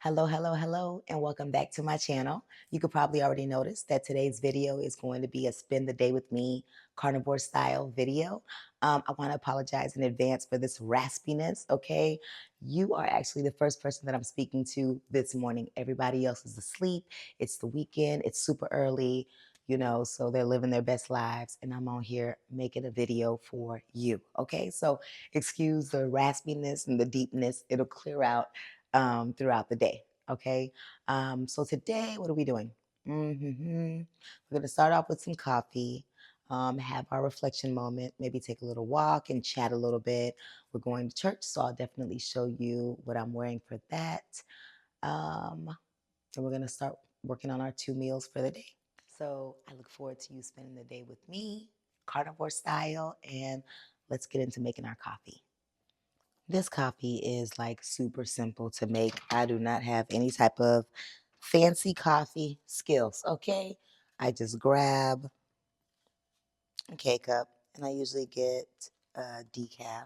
Hello, hello, hello, and welcome back to my channel. You could probably already notice that today's video is going to be a spend the day with me carnivore style video. I want to apologize in advance for this raspiness, okay? You are actually the first person that I'm speaking to this morning. Everybody else is asleep. It's the weekend. It's super early, so they're living their best lives, and I'm on here making a video for you, okay? So excuse the raspiness and the deepness. It'll clear out throughout the day. Okay. So today, what are we doing? We're going to start off with some coffee, have our reflection moment, maybe take a little walk and chat a little bit. We're going to church, so I'll definitely show you what I'm wearing for that. And we're going to start working on our 2 meals for the day. So I look forward to you spending the day with me, carnivore style, and let's get into making our coffee. This coffee is like super simple to make. I do not have any type of fancy coffee skills, okay? I just grab a K-cup and I usually get decaf.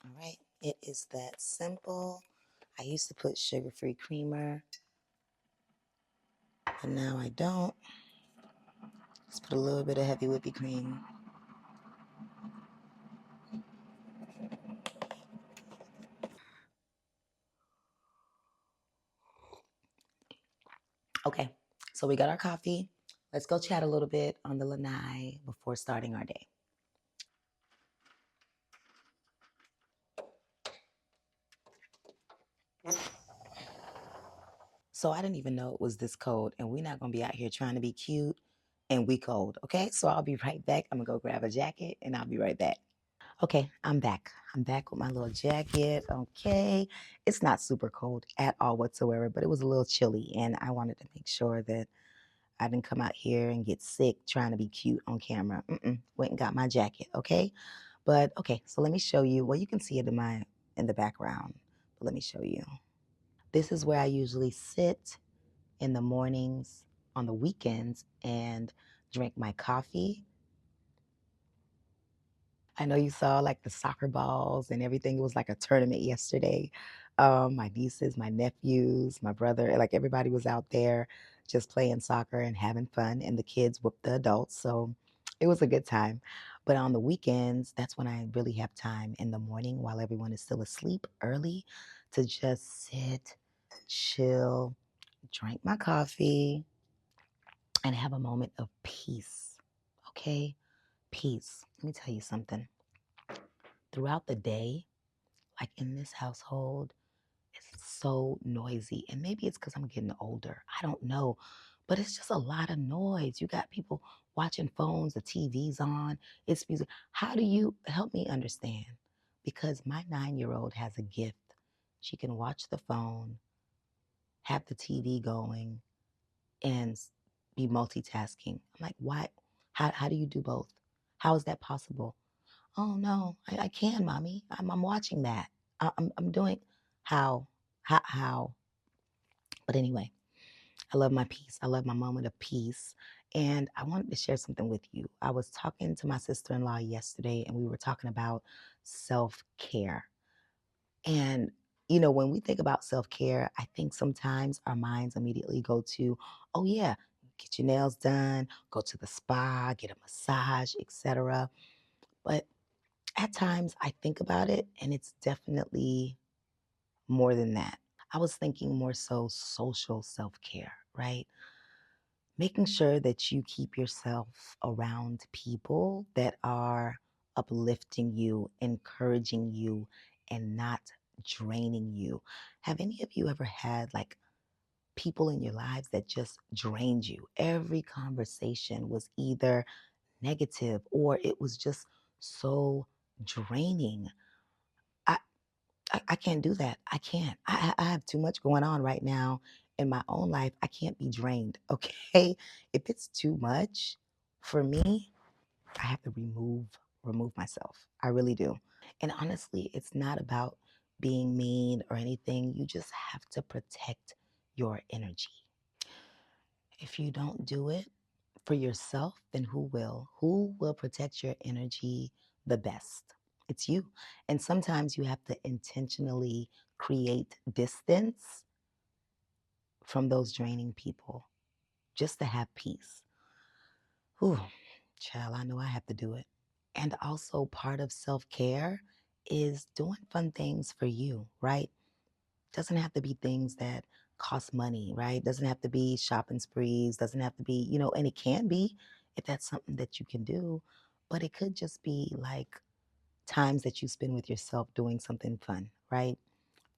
All right, it is that simple. I used to put sugar-free creamer, but now I don't. Let's put a little bit of heavy whipping cream. Okay, so we got our coffee. Let's go chat a little bit on the lanai before starting our day. So I didn't even know it was this cold, and we're not gonna be out here trying to be cute and we cold, okay? So I'll be right back. I'm gonna go grab a jacket and I'll be right back. Okay, I'm back. I'm back with my little jacket. Okay. It's not super cold at all whatsoever, but it was a little chilly, and I wanted to make sure that I didn't come out here and get sick trying to be cute on camera. Went and got my jacket, okay? But okay, so let me show you. Well, you can see it in the background, but let me show you. This is where I usually sit in the mornings on the weekends and drink my coffee. I know you saw like the soccer balls and everything. It was like a tournament yesterday. My nieces, my nephews, my brother, like everybody was out there just playing soccer and having fun, and the kids whooped the adults. So it was a good time. But on the weekends, that's when I really have time in the morning while everyone is still asleep early to just sit, chill, drink my coffee, and have a moment of peace. Okay? Peace. Let me tell you something. Throughout the day, like in this household, it's so noisy. And maybe it's because I'm getting older. I don't know. But it's just a lot of noise. You got people watching phones, the TV's on, it's music. How do you help me understand? Because my 9-year-old has a gift. She can watch the phone, have the TV going, and be multitasking. I'm like, why? How do you do both? How is that possible? Oh no, I can, mommy. I'm watching that. I'm doing how, how. But anyway, I love my peace. I love my moment of peace. And I wanted to share something with you. I was talking to my sister-in-law yesterday, and we were talking about self-care. And, when we think about self care, I think sometimes our minds immediately go to, oh, yeah, get your nails done, go to the spa, get a massage, etc. But at times I think about it, and it's definitely more than that. I was thinking more so social self care, right? Making sure that you keep yourself around people that are uplifting you, encouraging you, and not draining you. Have any of you ever had like people in your lives that just drained you? Every conversation was either negative or it was just so draining. I, I can't do that. I can't. I have too much going on right now in my own life. I can't be drained. Okay. If it's too much for me, I have to remove myself. I really do. And honestly, it's not about being mean or anything. You just have to protect your energy. If you don't do it for yourself, then who will? Who will protect your energy the best? It's you. And sometimes you have to intentionally create distance from those draining people just to have peace. Whew, child, I know I have to do it. And also, part of self care is doing fun things for you, right? Doesn't have to be things that cost money, right? Doesn't have to be shopping sprees, doesn't have to be, and it can be if that's something that you can do, but it could just be like times that you spend with yourself doing something fun, right?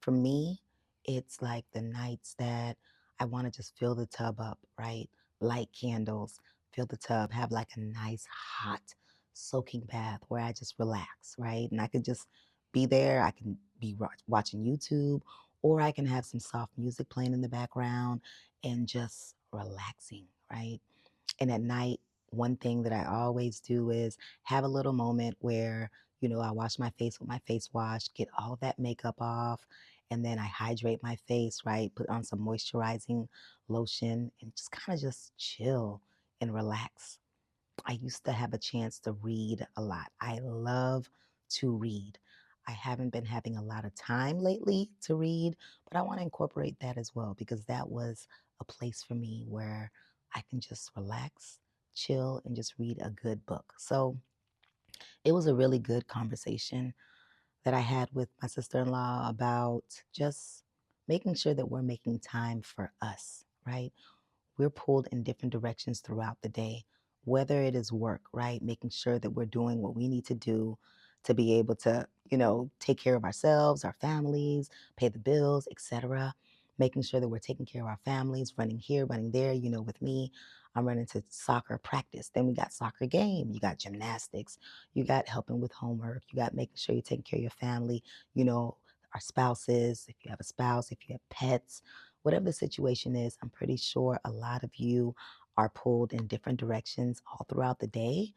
For me, it's like the nights that I want to just fill the tub up, right? Light candles, fill the tub, have like a nice hot soaking bath where I just relax, right? And I could just be there. I can be watching YouTube, or I can have some soft music playing in the background and just relaxing, right? And at night, one thing that I always do is have a little moment where, I wash my face with my face wash, get all of that makeup off, and then I hydrate my face, right? Put on some moisturizing lotion and just kind of just chill and relax. I used to have a chance to read a lot. I love to read. I haven't been having a lot of time lately to read, but I want to incorporate that as well because that was a place for me where I can just relax, chill, and just read a good book. So it was a really good conversation that I had with my sister in law about just making sure that we're making time for us, right? We're pulled in different directions throughout the day, whether it is work, right? Making sure that we're doing what we need to do to be able to, take care of ourselves, our families, pay the bills, etc. Making sure that we're taking care of our families, running here, running there. With me, I'm running to soccer practice. Then we got soccer game. You got gymnastics. You got helping with homework. You got making sure you're taking care of your family, our spouses, if you have a spouse, if you have pets, whatever the situation is, I'm pretty sure a lot of you are pulled in different directions all throughout the day.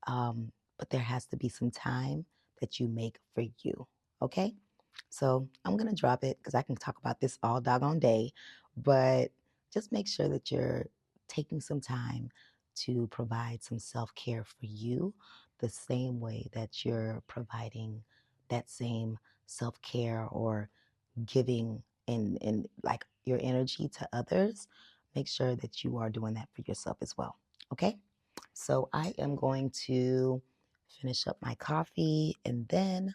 But there has to be some time that you make for you. Okay? So I'm going to drop it because I can talk about this all doggone day. But just make sure that you're taking some time to provide some self care for you the same way that you're providing that same self care or giving and like your energy to others, make sure that you are doing that for yourself as well. Okay? So I am going to finish up my coffee and then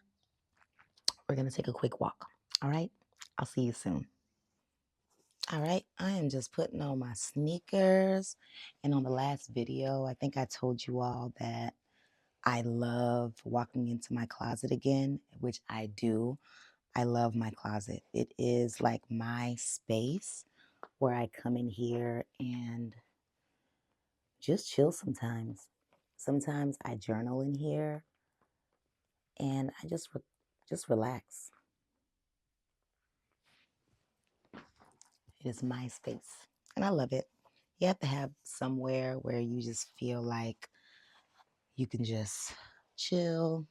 we're going to take a quick walk. All right? I'll see you soon. All right, I am just putting on my sneakers. And on the last video, I think I told you all that I love walking into my closet again, which I do. I love my closet. It is like my space where I come in here and just chill sometimes. Sometimes I journal in here and I just relax. It is my space and I love it. You have to have somewhere where you just feel like you can just chill,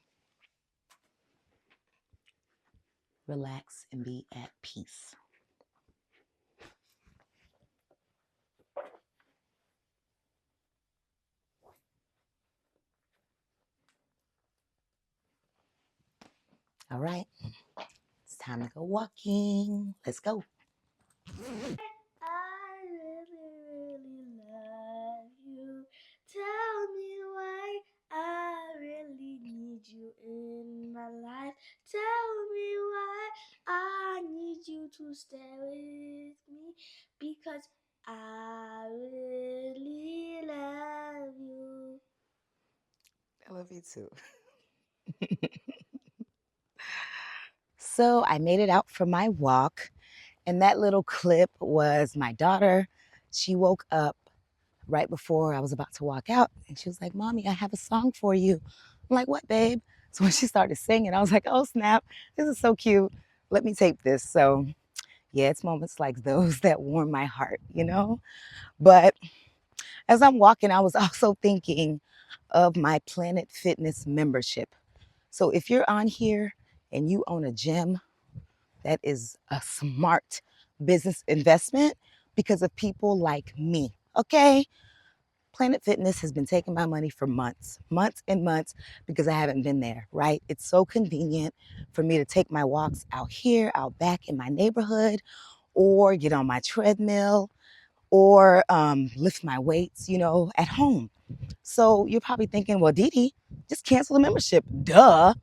relax, and be at peace. All right, it's time to go walking. Let's go. I really love you. Tell me why I really need you in my life. Tell me why I need you to stay with me because I really love you. I love you too. So I made it out for my walk, and that little clip was my daughter. She woke up right before I was about to walk out, and she was like, "Mommy, I have a song for you." I'm like, what, babe? So when she started singing, I was like, oh, snap, this is so cute. Let me tape this. So yeah, it's moments like those that warm my heart, you know? But as I'm walking, I was also thinking of my Planet Fitness membership. So if you're on here and you own a gym, that is a smart business investment because of people like me, okay? Planet Fitness has been taking my money for months, months and months, because I haven't been there, right? It's so convenient for me to take my walks out here, out back in my neighborhood, or get on my treadmill, or lift my weights, at home. So you're probably thinking, well, DeeDee, just cancel the membership. Duh.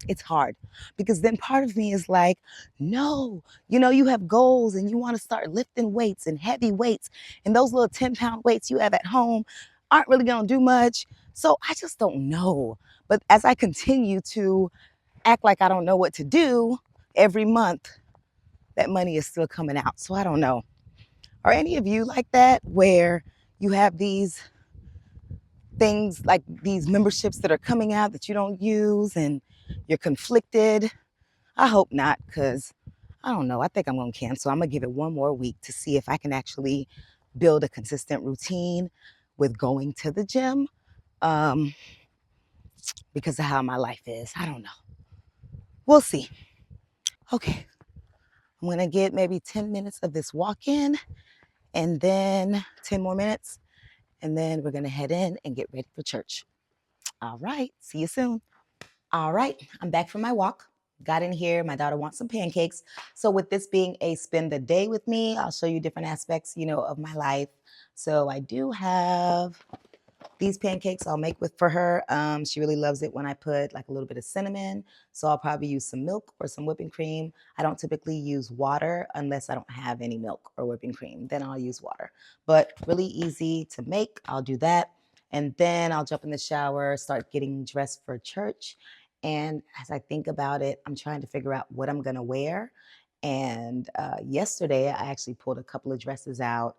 It's hard because then part of me is like, no, you have goals and you want to start lifting weights and heavy weights, and those little 10-pound weights you have at home aren't really going to do much. So I just don't know. But as I continue to act like I don't know what to do, every month that money is still coming out. So I don't know. Are any of you like that, where you have these things like these memberships that are coming out that you don't use and you're conflicted? I hope not, because I don't know. I think I'm going to cancel. I'm going to give it one more week to see if I can actually build a consistent routine with going to the gym, um, because of how my life is. I don't know. We'll see. Okay. I'm going to get maybe 10 minutes of this walk in, and then 10 more minutes, and then we're going to head in and get ready for church. All right. See you soon. All right, I'm back from my walk. Got in here. My daughter wants some pancakes. So with this being a spend the day with me, I'll show you different aspects, of my life. So I do have these pancakes I'll make for her. She really loves it when I put like a little bit of cinnamon. So I'll probably use some milk or some whipping cream. I don't typically use water unless I don't have any milk or whipping cream. Then I'll use water. But really easy to make. I'll do that. And then I'll jump in the shower, start getting dressed for church. And as I think about it, I'm trying to figure out what I'm going to wear. And yesterday, I actually pulled a couple of dresses out,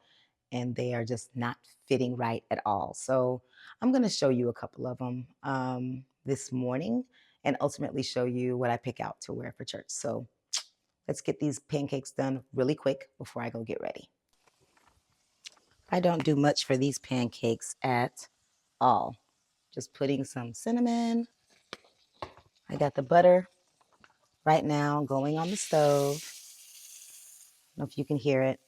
and they are just not fitting right at all. So I'm going to show you a couple of them this morning, and ultimately show you what I pick out to wear for church. So let's get these pancakes done really quick before I go get ready. I don't do much for these pancakes at all. Just putting some cinnamon. I got the butter right now going on the stove. I don't know if you can hear it.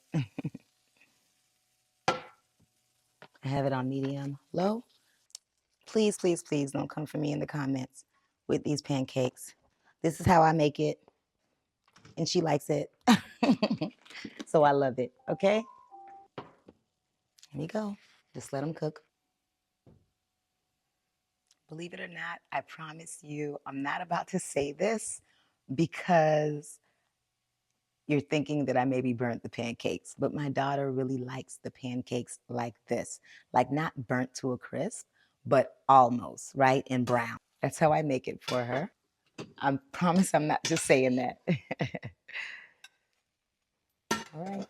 I have it on medium low. Please, please, please don't come for me in the comments with these pancakes. This is how I make it, and she likes it. So I love it, okay? Here we go. Just let them cook. Believe it or not, I promise you, I'm not about to say this because you're thinking that I maybe burnt the pancakes, but my daughter really likes the pancakes like this, like not burnt to a crisp, but almost, right? In brown. That's how I make it for her. I promise I'm not just saying that. All right.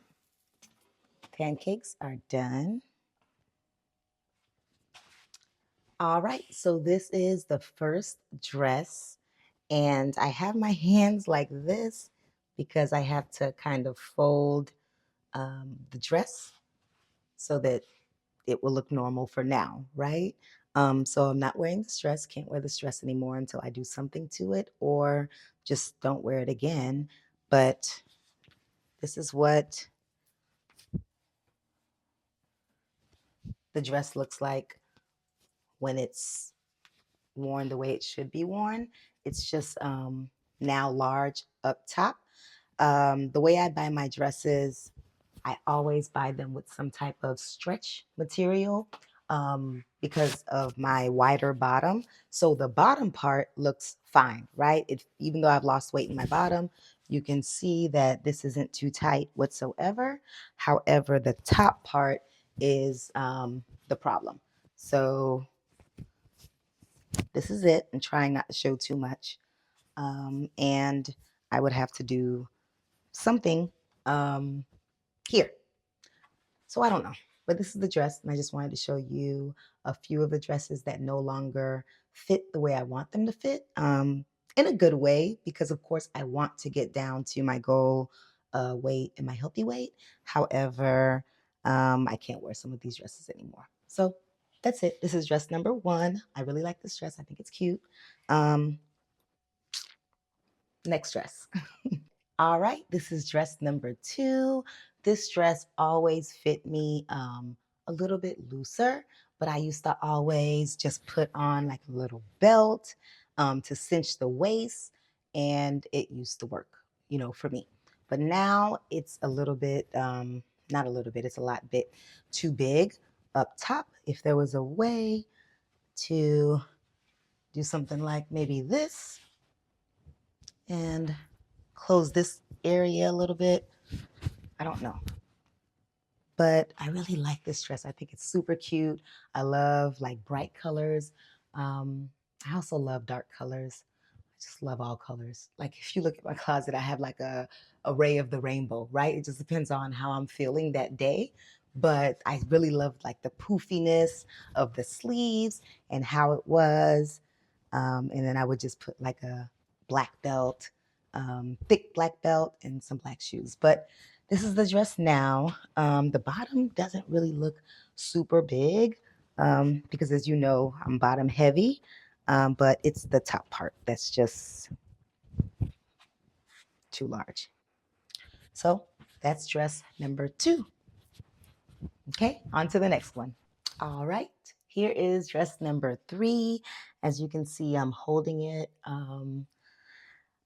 Pancakes are done. All right. So this is the first dress, and I have my hands like this because I have to kind of fold the dress so that it will look normal for now, right? So I'm not wearing this dress, can't wear this dress anymore until I do something to it, or just don't wear it again. But this is what the dress looks like when it's worn the way it should be worn. It's just now large up top. The way I buy my dresses, I always buy them with some type of stretch material, because of my wider bottom. So the bottom part looks fine, right? Even though I've lost weight in my bottom, you can see that this isn't too tight whatsoever. However, the top part is the problem. So this is it. I'm trying not to show too much. And I would have to do something here. So I don't know. But this is the dress, and I just wanted to show you a few of the dresses that no longer fit the way I want them to fit, in a good way, because of course I want to get down to my goal weight and my healthy weight. However, I can't wear some of these dresses anymore. So that's it. This is dress number one. I really like this dress. I think it's cute. Um, Next dress. All right, this is dress number two. This dress always fit me a little bit looser, but I used to always just put on like a little belt to cinch the waist, and it used to work, for me. But now it's a little bit, not a little bit, it's a lot bit too big up top. If there was a way to do something like maybe this and close this area a little bit. I don't know. But I really like this dress. I think it's super cute. I love like bright colors. I also love dark colors. I just love all colors. Like if you look at my closet, I have like a array of the rainbow, right? It just depends on how I'm feeling that day. But I really love like the poofiness of the sleeves and how it was. And then I would just put like a black belt, thick black belt, and some black shoes. But this is the dress now. The bottom doesn't really look super big because, as you know, I'm bottom heavy, but it's the top part that's just too large. So that's dress number two. Okay, on to the next one. All right, here is dress number three. As you can see, I'm holding it.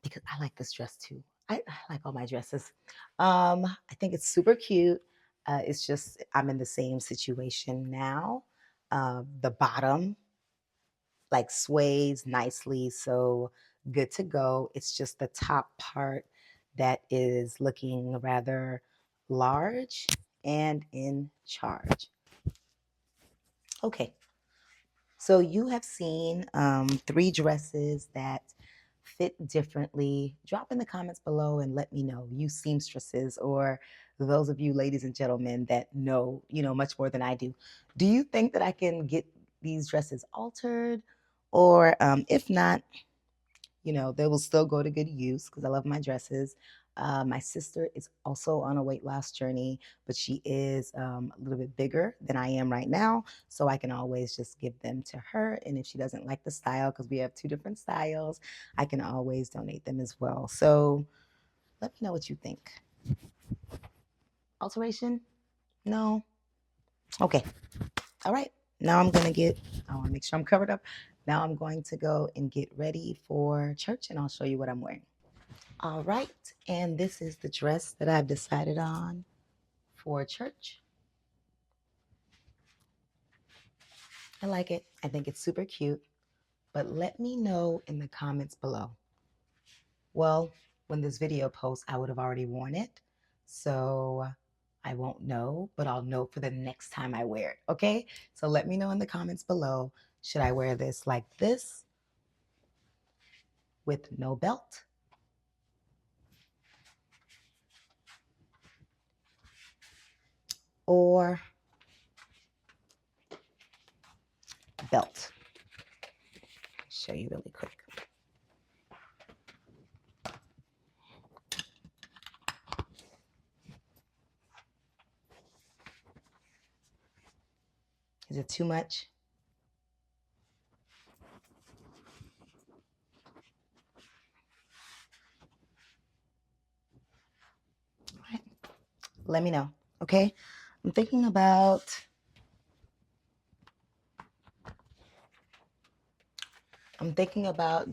Because I like this dress too. I like all my dresses. I think it's super cute. It's just I'm in the same situation now. The bottom like sways nicely, so good to go. It's just the top part that is looking rather large and in charge. Okay, so you have seen three dresses that fit differently. Drop in the comments below and let me know, you seamstresses, or those of you ladies and gentlemen that know, much more than I do. Do you think that I can get these dresses altered? Or if not, they will still go to good use because I love my dresses. My sister is also on a weight loss journey, but she is a little bit bigger than I am right now. So I can always just give them to her. And if she doesn't like the style, because we have two different styles, I can always donate them as well. So let me know what you think. Alteration? No? Okay. All right. Now I want to make sure I'm covered up. Now I'm going to go and get ready for church, and I'll show you what I'm wearing. All right, and this is the dress that I've decided on for church. I like it. I think it's super cute, but let me know in the comments below. Well, when this video posts, I would have already worn it, so I won't know, but I'll know for the next time I wear it, okay? So let me know in the comments below, should I wear this like this with no belt? Or belt? Show you really quick. Is it too much? All right. Let me know, okay? I'm thinking about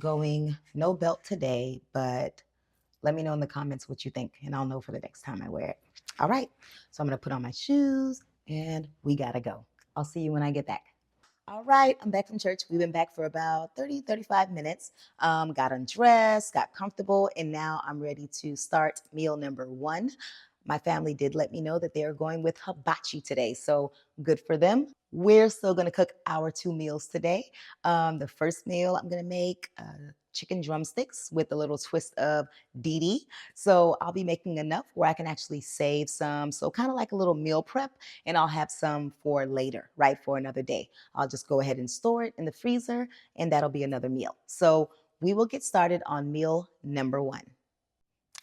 going no belt today, but let me know in the comments what you think, and I'll know for the next time I wear it. All right, so I'm gonna put on my shoes, and we gotta go. I'll see you when I get back. All right, I'm back from church. We've been back for about 30, 35 minutes. Got undressed, got comfortable, and now I'm ready to start meal number one. My family did let me know that they are going with hibachi today. So good for them. We're still going to cook our 2 meals today. The first meal I'm going to make chicken drumsticks with a little twist of DeeDee. So I'll be making enough where I can actually save some. So kind of like a little meal prep, and I'll have some for later, right? For another day. I'll just go ahead and store it in the freezer, and that'll be another meal. So we will get started on meal number 1.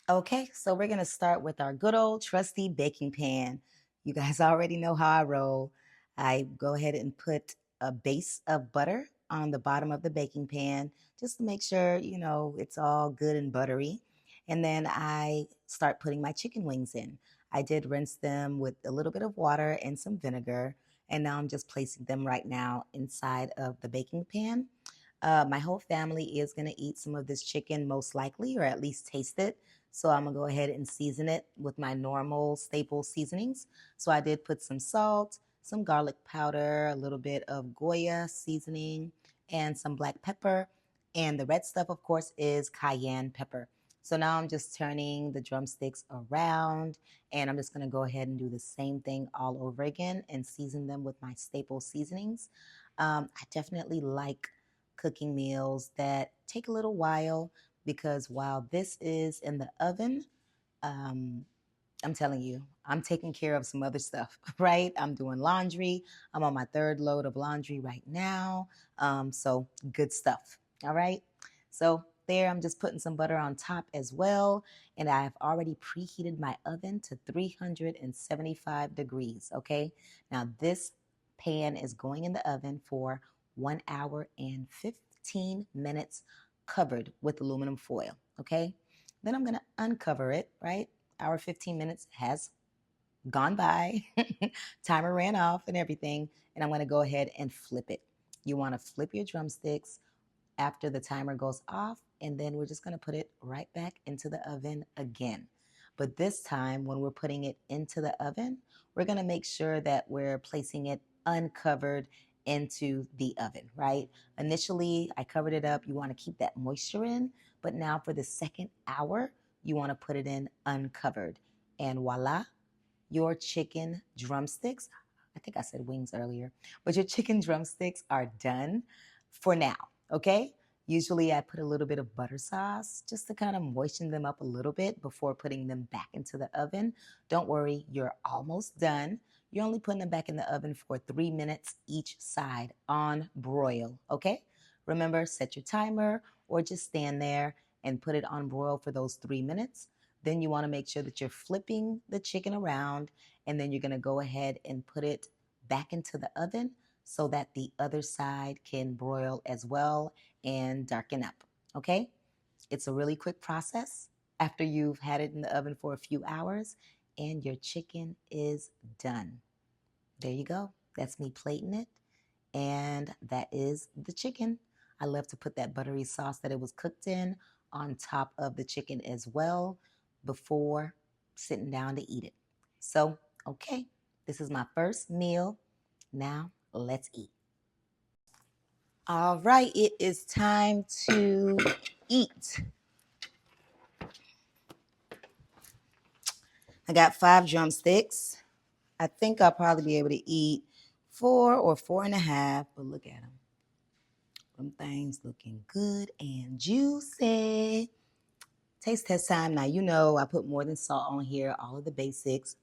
Okay, so we're gonna start with our good old trusty baking pan. You guys already know how I roll. I go ahead and put a base of butter on the bottom of the baking pan just to make sure, it's all good and buttery. And then I start putting my chicken wings in. I did rinse them with a little bit of water and some vinegar, and now I'm just placing them right now inside of the baking pan. My whole family is going to eat some of this chicken, most likely, or at least taste it. So I'm going to go ahead and season it with my normal staple seasonings. So I did put some salt, some garlic powder, a little bit of Goya seasoning, and some black pepper. And the red stuff, of course, is cayenne pepper. So now I'm just turning the drumsticks around, and I'm just going to go ahead and do the same thing all over again and season them with my staple seasonings. I definitely like cooking meals that take a little while, because while this is in the oven, um, I'm telling you, I'm taking care of some other stuff, right? I'm doing laundry. I'm on my 3rd load of laundry right now. So good stuff. All right. So there, I'm just putting some butter on top as well. And I've already preheated my oven to 375 degrees. Okay. Now this pan is going in the oven for 1 hour and 15 minutes covered with aluminum foil. Okay. Then I'm going to uncover it, right? Hour 15 minutes has gone by. Timer ran off and everything. And I'm going to go ahead and flip it. You want to flip your drumsticks after the timer goes off, and then we're just going to put it right back into the oven again. But this time, when we're putting it into the oven, we're going to make sure that we're placing it uncovered into the oven, right? Initially, I covered it up. You want to keep that moisture in, but now for the second hour, you want to put it in uncovered. And voila, your chicken drumsticks, I think I said wings earlier, but your chicken drumsticks are done for now, okay? Usually I put a little bit of butter sauce just to kind of moisten them up a little bit before putting them back into the oven. Don't worry, you're almost done. You're only putting them back in the oven for 3 minutes each side on broil, okay? Remember, set your timer or just stand there and put it on broil for those 3 minutes. Then you want to make sure that you're flipping the chicken around, and then you're going to go ahead and put it back into the oven so that the other side can broil as well and darken up. Okay? It's a really quick process after you've had it in the oven for a few hours, and your chicken is done. There you go. That's me plating it, and that is the chicken. I love to put that buttery sauce that it was cooked in on top of the chicken as well before sitting down to eat it. So, okay, this is my first meal. Now, let's eat. All right, it is time to eat. I got 5 drumsticks. I think I'll probably be able to eat 4 or 4.5, but look at them. Them things looking good and juicy. Taste test time. Now, you know I put more than salt on here, all of the basics.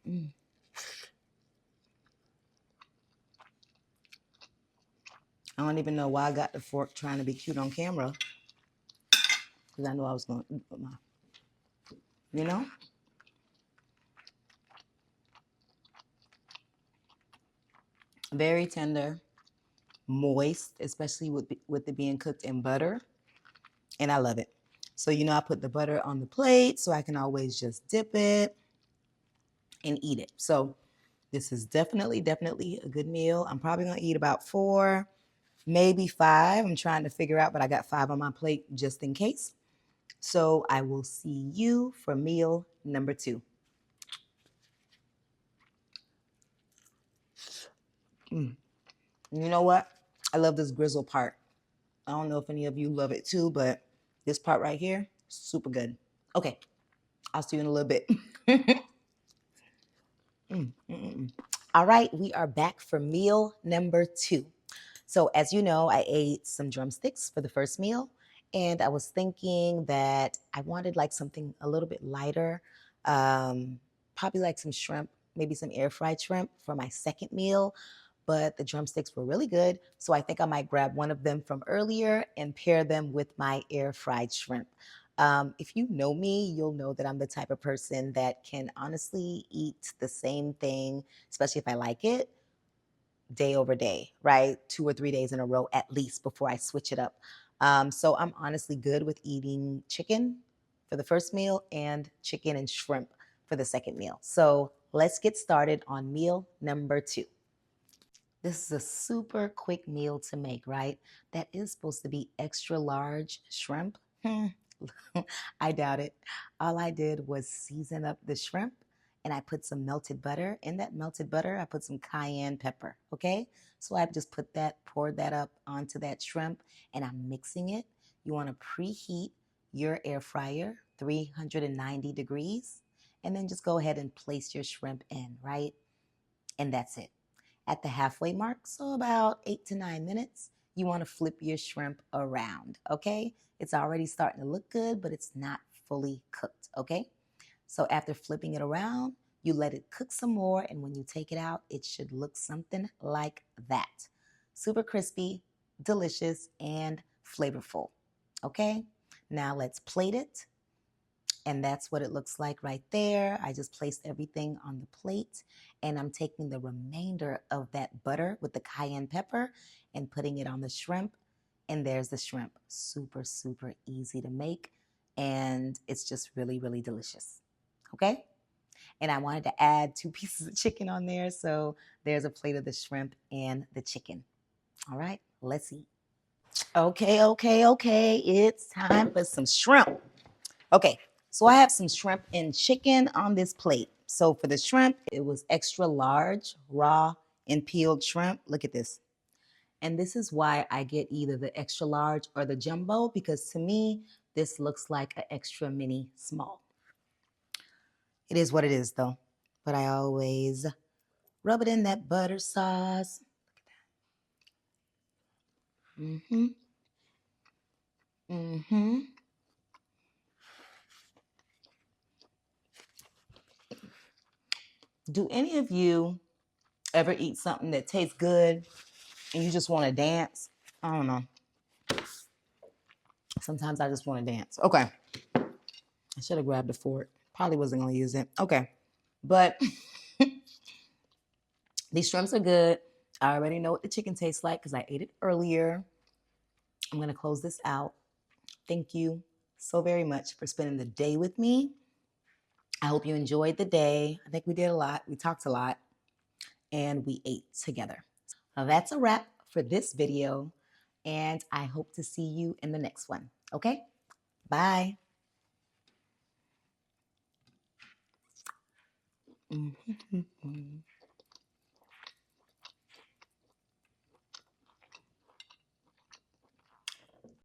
I don't even know why I got the fork trying to be cute on camera, because I knew I was going to eat with my, you know? Very tender, moist, especially with it being cooked in butter, and I love it. So, I put the butter on the plate so I can always just dip it and eat it. So this is definitely a good meal. I'm probably going to eat about 4, maybe 5. I'm trying to figure out, but I got 5 on my plate just in case. So I will see you for meal number 2. You know what? I love this grizzle part. I don't know if any of you love it too, but this part right here, super good. Okay, I'll see you in a little bit. Mm, mm, mm. All right, we are back for meal number 2. So, as you know, I ate some drumsticks for the first meal, and I was thinking that I wanted like something a little bit lighter, probably like some shrimp, maybe some air fried shrimp for my second meal. But the drumsticks were really good, so I think I might grab one of them from earlier and pair them with my air fried shrimp. If you know me, you'll know that I'm the type of person that can honestly eat the same thing, especially if I like it, day over day, right? 2 or 3 days in a row at least before I switch it up. So I'm honestly good with eating chicken for the first meal and chicken and shrimp for the second meal. So let's get started on meal number 2. This is a super quick meal to make, right? That is supposed to be extra large shrimp. I doubt it. All I did was season up the shrimp and I put some melted butter. In that melted butter, I put some cayenne pepper, okay? So I just poured that up onto that shrimp and I'm mixing it. You want to preheat your air fryer, 390 degrees, and then just go ahead and place your shrimp in, right? And that's it. At the halfway mark, so about 8 to 9 minutes, you want to flip your shrimp around, okay? It's already starting to look good, but it's not fully cooked, okay? So after flipping it around, you let it cook some more, and when you take it out, it should look something like that. Super crispy, delicious, and flavorful, okay? Now let's plate it. And that's what it looks like right there. I just placed everything on the plate and I'm taking the remainder of that butter with the cayenne pepper and putting it on the shrimp. And there's the shrimp. Super, super easy to make. And it's just really, really delicious. Okay? And I wanted to add 2 pieces of chicken on there. So there's a plate of the shrimp and the chicken. All right, let's eat. Okay, okay, okay. It's time for some shrimp. Okay, so I have some shrimp and chicken on this plate. So for the shrimp, it was extra large, raw, and peeled shrimp. Look at this. And this is why I get either the extra large or the jumbo, because to me, this looks like an extra mini small. It is what it is, though. But I always rub it in that butter sauce. Mm-hmm. Mm-hmm. Do any of you ever eat something that tastes good and you just want to dance? I don't know. Sometimes I just want to dance. Okay. I should have grabbed a fork. Probably wasn't going to use it. Okay. But these shrimps are good. I already know what the chicken tastes like because I ate it earlier. I'm going to close this out. Thank you so very much for spending the day with me. I hope you enjoyed the day. I think we did a lot. We talked a lot and we ate together. Now that's a wrap for this video. And I hope to see you in the next one. Okay? Bye. Mm-hmm.